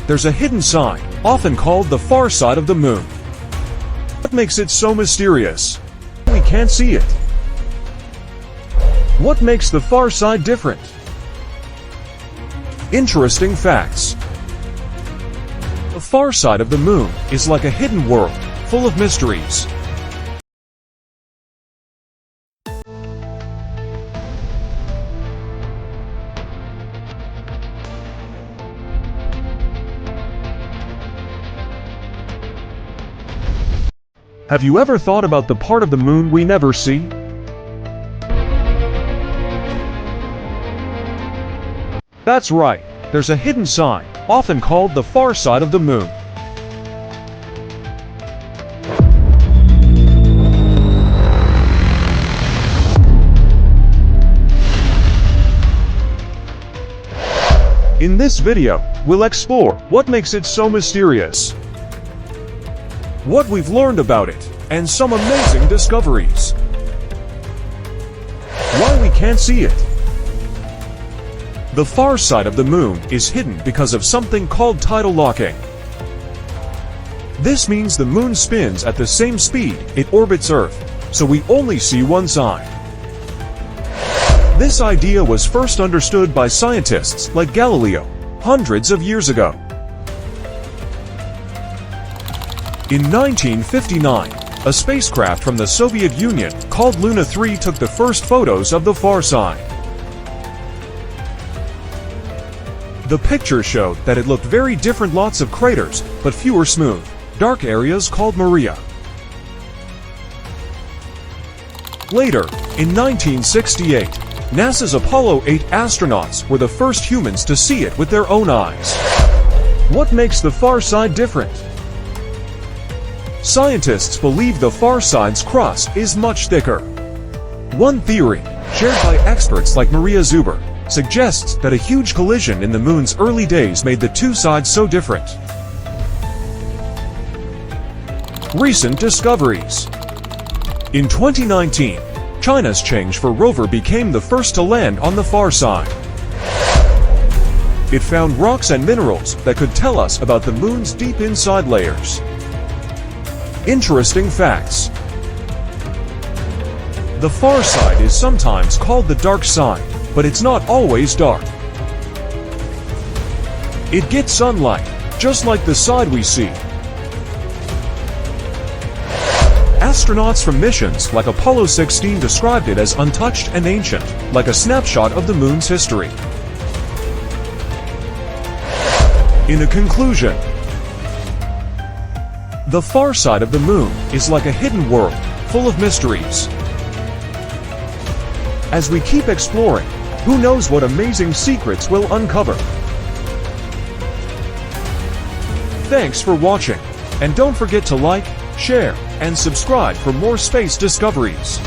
there's a hidden side, often called the far side of the moon. What makes it so mysterious? We can't see it. What makes the far side different? Interesting facts. The far side of the moon is like a hidden world, full of mysteries. Have you ever thought about the part of the moon we never see? That's right, there's a hidden side, often called the far side of the moon. In this video, we'll explore what makes it so mysterious, what we've learned about it, and some amazing discoveries. Why we can't see it. The far side of the moon is hidden because of something called tidal locking. This means the moon spins at the same speed it orbits Earth, so we only see one side. This idea was first understood by scientists like Galileo hundreds of years ago. In 1959, a spacecraft from the Soviet Union called Luna 3 took the first photos of the far side. The picture showed that it looked very different, lots of craters, but fewer smooth, dark areas called Maria. Later, in 1968, NASA's Apollo 8 astronauts were the first humans to see it with their own eyes. What makes the far side different? Scientists believe the far side's crust is much thicker. One theory, shared by experts like Maria Zuber, suggests that a huge collision in the moon's early days made the two sides so different. Recent discoveries. In 2019, China's Chang'e rover became the first to land on the far side. It found rocks and minerals that could tell us about the moon's deep inside layers. Interesting facts. The far side is sometimes called the dark side, but it's not always dark. It gets sunlight, just like the side we see. Astronauts from missions like Apollo 16 described it as untouched and ancient, like a snapshot of the moon's history. In a conclusion, the far side of the moon is like a hidden world, full of mysteries. As we keep exploring, who knows what amazing secrets we'll uncover. Thanks for watching, and don't forget to like, share, and subscribe for more space discoveries.